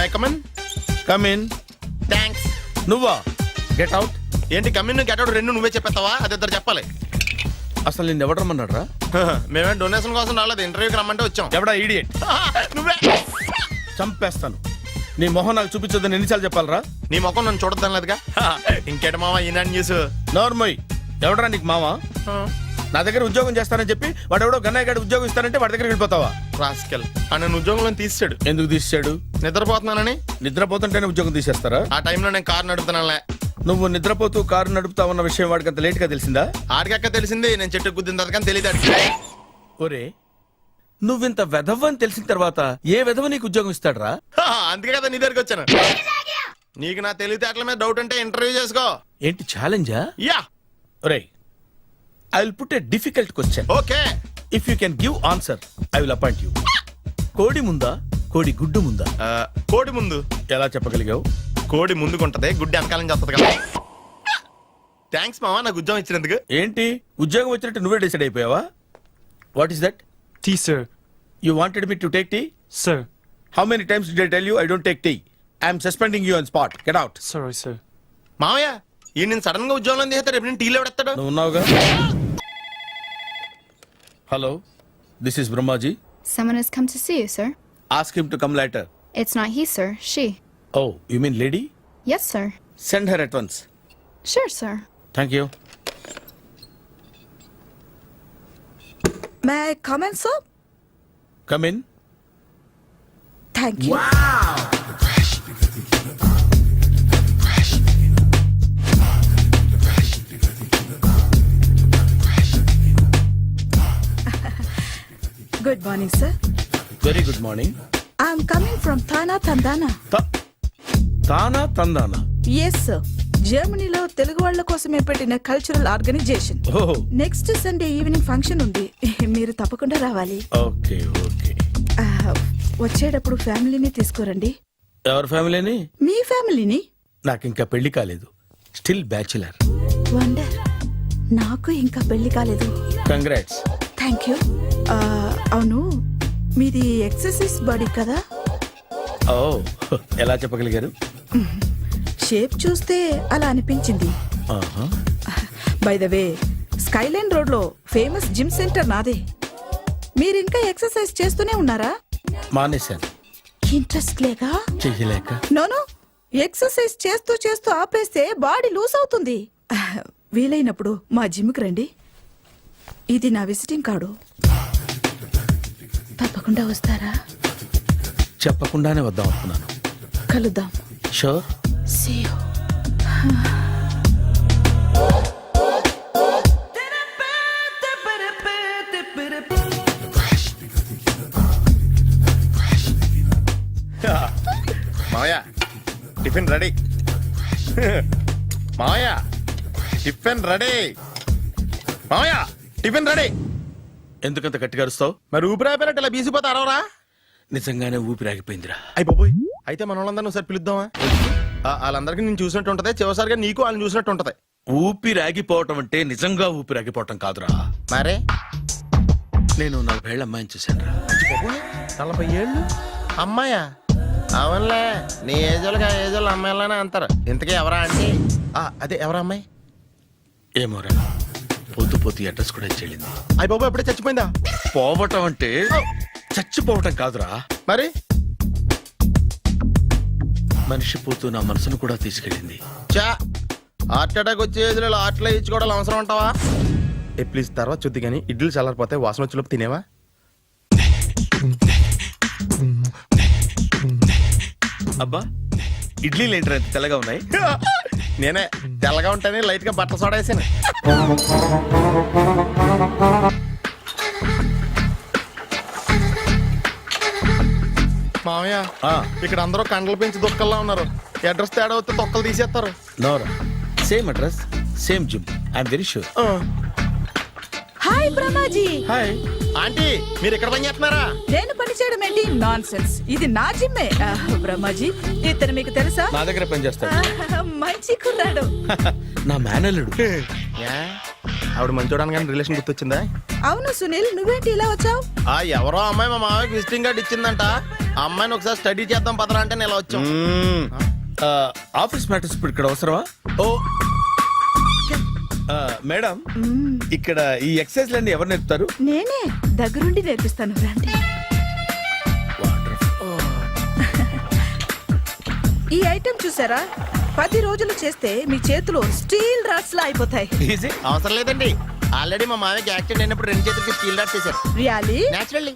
I come in? Come in. Thanks. నువ్వా? Get out. ఏంటి come in get out రెండు నువ్వే చెప్పేస్తావా? అది ఇద్దరు చెప్పాలి. అసలు నిన్ను ఎవడు రమ్మన్నాడు రా? మేమే డొనేషన్ కోసం రాలేదు, ఇంటర్వ్యూకి రమ్మంటే వచ్చాం. ఎవడా ఈడియట్? నువ్వే. చంపేస్తాను. నీ మొహం నాకు చూపించొద్దని ఎన్నిసార్లు చెప్పాలరా? నీ ముఖం నన్ను చూడద్దాం లేదుగా. ఇంకేట మామ ఈనాడు న్యూస్. నోర్మోయ్. ఎవడరా నీకు మావా? నా దగ్గర ఉద్యోగం చేస్తానని చెప్పి వాడు ఎవడో గన్నయ్య గడి ఉద్యోగం ఇస్తానంటే వాడి దగ్గర వెళ్ళిపోతావా? రాస్కెల్. నన్ను ఉద్యోగంలో తీసాడు. ఎందుకు తీసాడు? నిద్రపోతున్నానని. నిద్రపోతుంటేనే ఉద్యోగం తీసేస్తారా? ఆ టైంలో నేను కారు నడుపుతున్నానులే. నువ్వు నిద్రపోతూ కారు నడుపుతావన్న విషయం వాడికి అంత లేట్ గా తెలిసిందా? ఆడికక్క తెలిసింది, నేను చెట్టు గుద్దిన తర్వాత కానీ తెలియదు. ఒరే, నువ్వింత వెధవ్ అని తెలిసిన తర్వాత ఏ వెధవ నీకు ఉద్యోగం ఇస్తాడరా? అందుకే కదా నీ దగ్గరికి వచ్చాను. నీకు నా తెలివితేటల మీద డౌట్ అంటే ఇంటర్వ్యూ చేసుకో. ఏంటి ఛాలెంజా? యా. ఒరే, I will put a difficult question. Okay. If you can give answer I will appoint you. కోడి ముందా, కోడి గుడ్డు ముందా? కోడి ముందు. ఎలా చెప్పగలిగావు? కోడి ముందుకుంటది, గుడ్డి వెనకాలం చేస్తుంది కదా. థ్యాంక్స్ మామా నాకు ఉద్యోగం ఇచ్చినందుకు. ఏంటి ఉద్యోగం వచ్చినట్టు నువ్వే డిసైడ్ అయిపోయావా? What is that? Tea, sir. You wanted me to take tea? Sir. How many times did I tell you I don't take tea? I am suspending you on spot. Get out. Sorry, sir. మామయ్య ఈ నేను sudden గా ఉద్యోగంలో తీస్తాడు. రేపు నేను టీలో పెడతాడు. నువ్వు ఉన్నావుగా. Hello, this is Brahmaji. Someone has come to see you, sir. Ask him to come later. It's not he, sir. She. Oh, you mean lady? Yes, sir. Send her at once. Sure, sir. Thank you. May I come in, sir? Come in. Thank you. Good morning, sir. Very good morning. I'm coming from Thana Tandana. తానా తందానా? Yes, sir. జర్మనీలో తెలుగు వాళ్ళ కోసమే పెట్టిన cultural organisation. ఓహో, next Sunday evening function ఉంది, మీరు తప్పకుండా రావాలి. Okay okay. వచ్చేటప్పుడు ఫ్యామిలీని తీసుకురండి. ఎవరి ఫ్యామిలీని? మీ ఫ్యామిలీని. నాకు ఇంకా పెళ్లి కాలేదు, స్టిల్ బ్యాచులర్. వండర్. నాకు ఇంకా పెళ్లి కాలేదు. కంగ్రాట్స్. Thank you. అవును, మీది ఎక్సర్సైజ్ బాడీ కదా? ఓ, ఎలా చెప్పగలిగారు? షేప్ చూస్తే అలా అనిపించింది. ఆహా. By the way, Skyline road లో ఫేమస్ జిమ్ సెంటర్ నాదే. మీరు ఇంకా ఎక్సర్సైజ్ చేస్తూనే ఉన్నారా? మానేశాను. ఇంట్రెస్ట్ లేక? చెయ్యలేక. నోను, ఎక్సర్సైజ్ చేస్తూ చేస్తూ ఆపేస్తే బాడీ లూజ్ అవుతుంది. వీలైనప్పుడు మా జిమ్కి రండి. ఇది నా విజిటింగ్ కార్డు. తప్పకుండా వస్తారా? చెప్పకుండానే వద్దాం అనుకున్నాను. కలుద్దాం. షూర్. See you. మామయ్య టిఫిన్ రెడీ. మామయ్య టిఫిన్ రెడీ. మామయ్య టిఫిన్ రెడీ. ఎందుకంత గట్టిగా అరుస్తావు? మరి ఊపిరాయిపోయినట్టు ఇలా బీసిపోతే అరవరా? నిజంగానే ఊపిరాగిపోయిందిరా. అయిపోయి అయితే మన వాళ్ళందరినీ ఒకసారి పిలుద్దామా? వాళ్ళందరికీ నేను చూసినట్టు ఉంటది, చివరిసారిగా నీకు వాళ్ళని చూసినట్టు ఉంటది. ఊపిరాగిపోవటం అంటే నిజంగా ఊపిరాగిపోవటం కాదురా. మరే నేను 40 ఏళ్ల అమ్మాయిని చూశాను రా. 40 ఏళ్ళు అమ్మాయా? అవునులే, నీ ఏజోళ్ళకి ఆ ఏజోళ్ళు అమ్మాయిలానే అంటారు. ఇంతకీ ఎవరా అంటే? అదే ఎవరా అమ్మాయి? ఏమోరా, పొద్దు పొద్దు అడ్రస్ కూడా చెల్లింది. బాబు ఎప్పుడే చచ్చిపోయిందా? పోవటం అంటే చచ్చిపోవటం కాదురా. మరి మనిషి పోతూ నా మనసును కూడా తీసుకెళ్ళింది. చా, హార్ట్ అటాక్ వచ్చే ఏజ్లో హార్ట్లో ఇచ్చుకోవడం అవసరం ఉంటావా? ప్లీజ్ తర్వాత చూద్ది కానీ ఇడ్లీలు చల్లారిపోతే వాసన వచ్చేలోపు తినేవా? అబ్బా, ఇడ్లీలు ఏంట్రా ఇంత తెల్లగా ఉన్నాయి? నేనే తెల్లగా ఉంటానే లైట్ గా బట్టలు సోడేసాను. మామయ్య, ఇక్కడ అందరూ కండలు పెంచి దుక్కల్లా ఉన్నారు. అడ్రస్ తేడా వస్తే తొక్కలు తీసేస్తారు. నోరా, same address, same gym. I'm very sure. Hi Brahmaji. Hi aunty, మీరు ఇక్కడ పని చేస్తున్నారా? నేను పని చేయడం ఏంటి? Nonsense. ఇది నా జిమ్మే. బ్రహ్మాజీ, ఇతను మీకు తెలుసా? నా దగ్గర పని చేస్తాడు. మంచి కుర్రాడు. నా మేనల్లుడు. ఆవిడ మంచి చూడడానికి రిలేషన్ గుర్తొచ్చిందా? అవును సునీల్, నువ్వేంటి ఇలా వచ్చావు? ఎవరో అమ్మాయి మా మామయ్యకి విజిటింగ్ కార్డు ఇచ్చిందంట. ఆ అమ్మాయిని ఒకసారి స్టడీ చేద్దాం పదరా అంటే నేను ఇలా వచ్చాం. ఆఫీస్ మ్యాటర్స్ ఇప్పుడు ఇక్కడ అవసరమా? ఓ మేడం, ఇక్కడ ఈ ఎక్సర్సైజ్ లన్నీ ఎవరు నేర్పుతారు? నేనే దగ్గరుండి నేర్పిస్తాను రండి. ఈ ఐటెం చూసారా, 10 రోజులు చేస్తే మీ చేతులు స్టీల్ రాట్స్ లా అయిపోతాయి. ఈజీ. అవసరం లేదండి, ఆల్రెడీ మా మామయ్యకి యాక్సిడెంట్ అయినప్పుడు 2 చేతులకి స్టీల్ డాట్ చేశారు. Really naturally.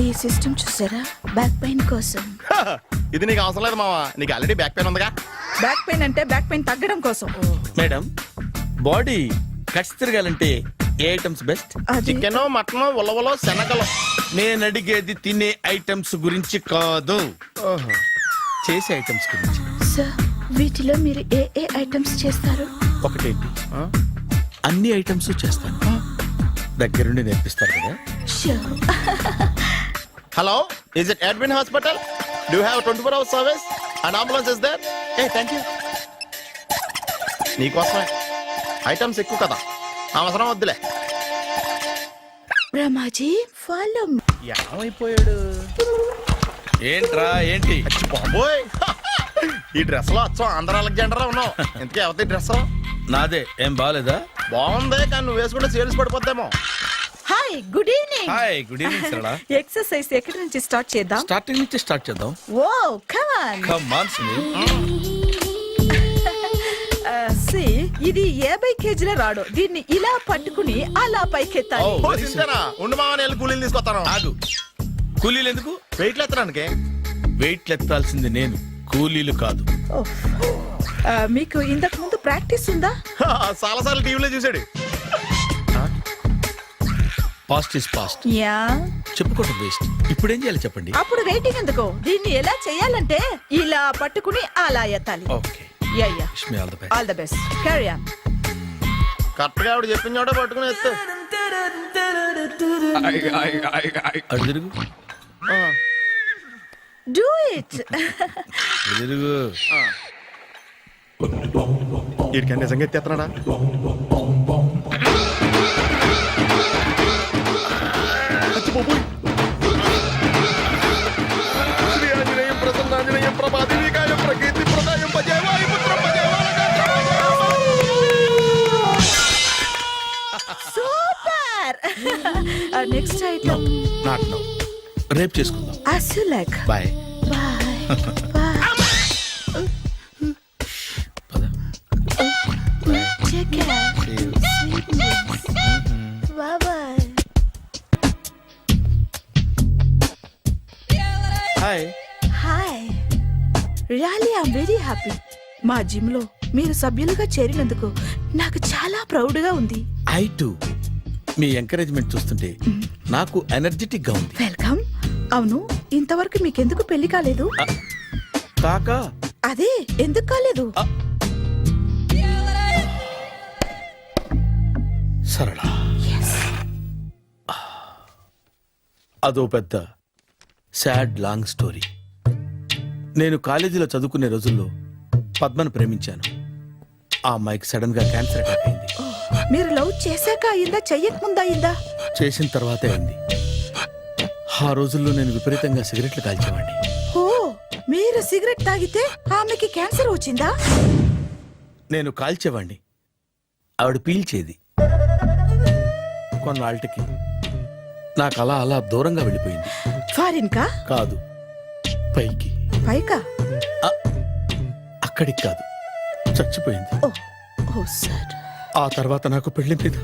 ఈ సిస్టమ్ చూసారా, బ్యాక్ పెయిన్ కోసం. ఇది నీకు అవసరం లేదు మావా, నీకు ఆల్రెడీ బ్యాక్ పెయిన్ ఉందిగా. బ్యాక్ పెయిన్ అంటే బ్యాక్ పెయిన్ తగ్గడం కోసం. మేడం, బాడీ కట్స్ తిరగాలంటే ఏ ఐటమ్స్ బెస్ట్? అది చికెన్, మటన్, ఉలవలో, శనగలు. నేను అడిగేది తినే ఐటమ్స్ గురించి కాదు, చేసే ఐటమ్స్ గురించి. సార్, వీటిలో మీరు ఏ ఏ ఐటమ్స్ చేస్తారు? ఒకటేంటి, అన్ని ఐటమ్స్ చేస్తాను. దగ్గరుండి నేర్పిస్తారు కదా. Sure. Hello, is it admin hospital? Do have 24 hours service and ambulance is there? ఏ థ్యాంక్ యూ. నీకోసమే ఐటమ్స్ ఎక్కువ కదా, అవసరం వద్దులే. రమాజీ, ఫాలో. ఏమైపోయాడు? ఏంట్రా ఏంటి? బాబోయ్, ఈ డ్రెస్ లో వచ్చాం ఆంధ్ర అలెగ్జాండర్ ఉన్నావు. ఇంతకీ ఎవరి డ్రెస్? నాదే. ఏం బాగాలేదా? బాగుంది, కానీ నువ్వు వేసుకుంటే సేల్స్ పడిపోద్దేమో. Hi, good evening. Hi, good evening Sarala. Exercise ఎక్కడి నుంచి స్టార్ట్ చేద్దాం? స్టార్టింగ్ నుంచి స్టార్ట్ చేద్దాం. Oh come on. Come on Sunil. See, ఇది 50 కేజీల రాడు. దీన్ని ఇలా పట్టుకుని అలా పైకెత్తాలి. Oh. ఓ, సింతేనా? ఉండు మామని వెళ్ళి కూలీలు తీసుకొస్తాను. ఆగు. కూలీలు ఎందుకు? వెయిట్లు ఎత్తడానికి. వెయిట్ ఎత్తాల్సింది నేను, కూలీలు కాదు. ఓహ్. మీకు ఇంతకు ముందు ప్రాక్టీస్ ఉందా? చాలా సార్లు టీవీలో చూసాడు. Past is past, yeah. చెప్పుకోవడం వేస్ట్. ఇప్పుడు ఏం చేయాలి చెప్పండి. అప్పుడు వెయిటింగ్ ఎందుకు? దీన్ని ఎలా చేయాలంటే ఇలా పట్టుకుని అలా ఎత్తాలి. Okay, yeah yeah. Wish me all the best. All the best. Carry on. Correct గా ఆవిడ చెప్పిన చోట పట్టుకుని ఎత్తు. అటు తిరుగు, డూ ఇట్. అటు తిరుగు. వీడికి నిజంగా ఎత్తేస్తున్నాడా? శ్రీ ఆంజనేయం ప్రసన్నాంజనేయం ప్రభాదేవికాయం ప్రకీర్తి ప్రదాయం భజే వాయుపుత్రం భజే super. Next item. Not now, రేపు చేసుకుందాం. as you like. Bye. Bye. Bye. Take care. Sweet dreams. Bye bye. Hi. Hi. Really, I'm very happy. మా జిమ్ లో మీరు సభ్యులుగా చేరినందుకు నాకు చాలా ప్రౌడ్ గా ఉంది. I to. మీ ఎంకరేజ్మెంట్ చూస్తుంటే నాకు ఎనర్జెటిక్ గా ఉంది. వెల్కమ్. అవును, ఇంతవరకు మీకెందుకు పెళ్లి కాలేదు? కాకా, అదే ఎందుకు కాలేదు? సరళ, అదో పెద్ద సాడ్ లాంగ్ స్టోరీ. నేను కాలేజీలో చదువుకునే రోజుల్లో పద్మను ప్రేమించాను. ఆ అమ్మాయికి సడన్ గా క్యాన్సర్ అటాక్ అయింది. మీరు లవ్ చేశాక అయిందా, చెయ్యక ముందా అయిందా? చేసిన తర్వాతే అయింది. ఆ రోజుల్లో నేను విపరీతంగా సిగరెట్లు కాల్చేవాడిని. ఓ, మీరు సిగరెట్ తాగితే ఆమెకి క్యాన్సర్ వచ్చిందా? నేను కాల్చేవాడిని, ఆవిడ పీల్చేది. కొన్నాళ్ళకి నాకు అలా అలా దూరంగా వెళ్ళిపోయింది. ఫారిన్ కా? కాదు, పైకి. పైకా? అక్కడికి కాదు, చచ్చిపోయింది. ఓ, ఓ సార్. ఆ తర్వాత నాకు పెళ్లి మీద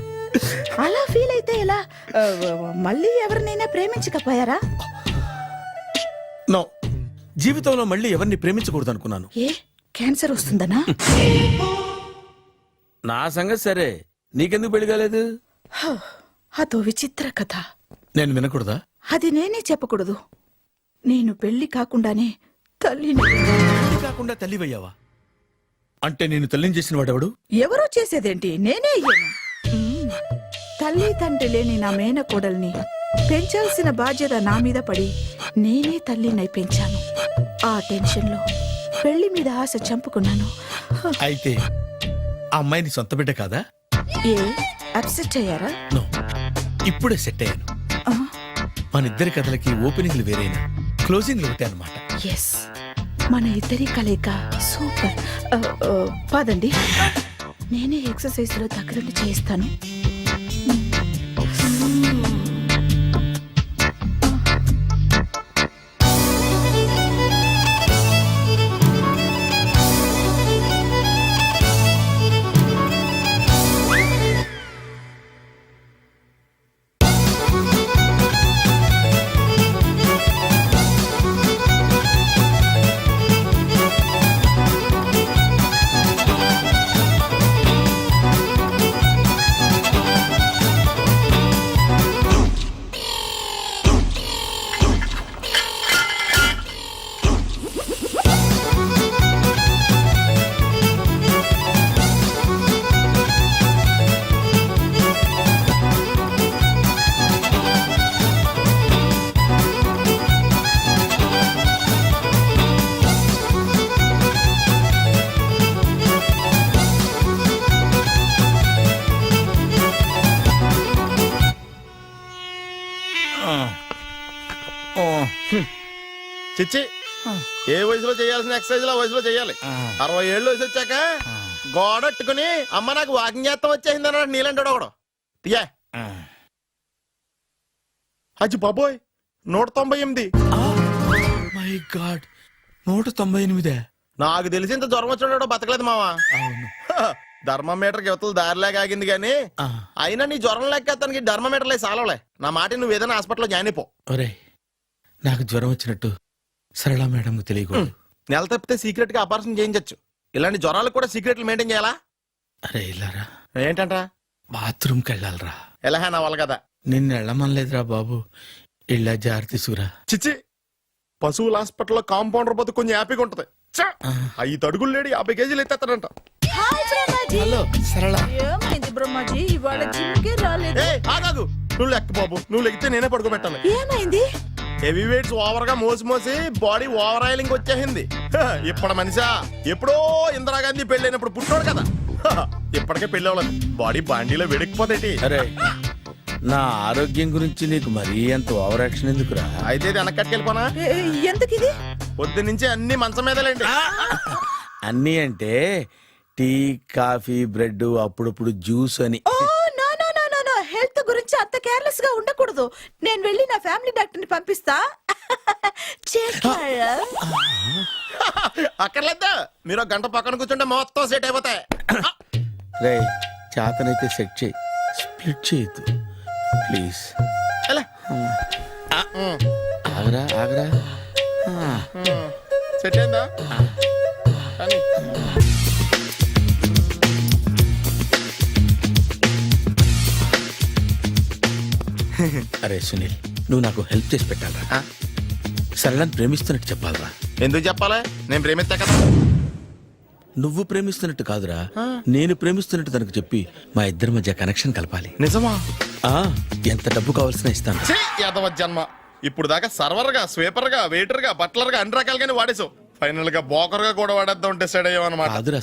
అలా ఫీల్ అయితే ఎలా? మళ్ళీ ఎవరినైనా ప్రేమించకపోయారా? నో, జీవితంలో మళ్ళీ ఎవరిని ప్రేమించకూడదు అనుకున్నాను. ఏ, క్యాన్సర్ వస్తుందనా? నా సంగతి సరే, నీకెందుకు పెళ్లి కాలేదు? అదో విచిత్ర కథ. నేను వినకూడదా? అది నేనే చెప్పకూడదు. నేను పెళ్లి కాకుండానే తల్లిని. పెళ్లి కాకుండా తల్లివయ్యావా? అంటే నేను తల్లిని చేసిన వాడెవడు? ఎవరో చేసేదేంటి, నేనే అయ్యాను. తల్లి తండ్రి లేని నా మేనకోడల్ని పెంచాల్సిన బాధ్యత నా మీద పడి నేనే తల్లినై పెంచాను. ఆ టెన్షన్లో పెళ్లి మీద ఆశ చంపుకున్నాను. అయితే ఆ అమ్మాయిని సొంత బిడ్డ కాదా? ఏ, అప్సెట్ అయ్యారా? నో, ఇప్పుడే సెట్ అయ్యాను. ఆ, మన ఇద్దరి కథలకి ఓపెనింగ్లు వేరైనా క్లోజింగ్లు ఒకటే అనమాట. ఎస్, మన ఇద్దరి కలయిక సూపర్. పదండి, నేనే ఎక్సర్సైజ్ లో దగ్గరుండి చేయిస్తాను. చిచ్చి, ఏ వయసులో చేయాల్సిన ఎక్సర్సైజ్ ఆ వయసులో చేయాలి. 60 ఏళ్ళు వయసు వచ్చాక గోడట్టుకుని అమ్మ నాకు వాకింగ్ చేస్తాం వచ్చేసింది అన్నాడు నీలంటాడు ఒకడు. తీయా అచ్చి బాబోయ్, 198. My God, 198. నాకు తెలిసి ఇంత జ్వరం వచ్చాడో బతకలేదు మావా. అవును. ధర్మమీటర్ యువతలు దారిలాగా ఆగింది గానీ ఆ, అయినా నీ జ్వరం లేక అతనికి ధర్మమీటర్లే సాలవలే. నా మాట నువ్వు ఏదైనా హాస్పిటల్లో జాయిన్ అయిపో. ఒరే, నాకు జ్వరం వచ్చినట్టు సరళ మేడం తెలియకూడదు. నెల తప్పితే సీక్రెట్ గా ఆపరేషన్ చేయించచ్చు. ఇలాంటి జ్వరాలకు కూడా సీక్రెట్లు మెయింటైన్ చేయాలా? అరే ఇల్లారా, ఏంటంటా బాత్రూమ్కి వెళ్ళాలరా. ఎలాహా నా వాళ్ళ కదా. నిన్ను వెళ్ళమనలేదురా బాబు, ఇళ్ళ జారి తీసుకురా. చిచ్చి, పశువుల హాస్పిటల్లో కాంపౌండర్ బతు కొంచెం హ్యాపీగా ఉంటది. చ్చ! 5 అడుగులు లేడి 50 కేజీలు ఎత్తేస్తాడంట. హలో సరళ. ఏమైంది బ్రహ్మాజీ, ఇవాళ జిమ్కే రాలేదు? ఏ ఆగాగు, నువ్వు లెక్క బాబు, నువ్వు లెక్కితే నేనే పడుకోబెట్టాలి. ఏమైంది? హెవీ వెయిట్స్ ఓవర్ గా మోసి మోసి బాడీ ఓవర్ ఆయిలింగ్ వచ్చేసింది. ఇప్పుడు మనిషా ఎప్పుడో ఇందిరాగాంధీ పెళ్ళైనప్పుడు పుట్టాడు కదా, ఇప్పటికే పెళ్ళి అవ్వలేదు. బాడీ బాండీలో వెడికిపోతేటి. అరే, నా ఆరోగ్యం గురించి నీకు మరీ అంత ఓవర్ యాక్షన్ ఎందుకురా? అయితే ఇది వెనకట్టుకెళ్ళిపోనా? ఎందుకు ఇది? పొద్దు నుంచి అన్ని మంచం మీదలేండి. అన్నీ అంటే టీ, కాఫీ, బ్రెడ్, అప్పుడప్పుడు జ్యూస్ అని. Oh no no no no no, health గురించి అంత కేర్లెస్ గా ఉండకూడదు. నేను వెళ్ళి నా ఫ్యామిలీ డాక్టర్ ని పంపిస్తా. చేస్తారా? అక్కర్లేద్దా, మీరు ఒక గంట పక్కన కూర్చుంటే మొత్తం సెట్ అయిపోతాయి. రే, చేతనైతే సెట్ చేయి, స్ప్లిట్ చేయొద్దు ప్లీజ్. ఎలా? ఆగరా ఆగరా. సెట్ అయిందా? కానీ అరే సునీల్, నువ్వు నాకు హెల్ప్ చేసి పెట్టాలరా. సరళని ప్రేమిస్తున్నట్టు చెప్పాలరా. ఎందుకు చెప్పాలి? నేను ప్రేమిస్తా కదా. నువ్వు ప్రేమిస్తున్నట్టు కాదురా, నేను ప్రేమిస్తున్నట్టు తనకు చెప్పి మా ఇద్దరి మధ్య కనెక్షన్ కలపాలి. నిజమా? ఆ, ఎంత డబ్బు కావాల్సిన ఇస్తాను. ఛీ, యాదవ జన్మ. ఇప్పుడు దాకా సర్వర్ గా, స్వీపర్ గా, వెయిటర్ గా, బట్లర్ గా అన్ని రకాలుగానే వాడేసావు. ఫైనల్ గా బోకర్ గా కూడా వాడేద్దాం డిసైడ్ అయ్యావు అనమాట. కాదురా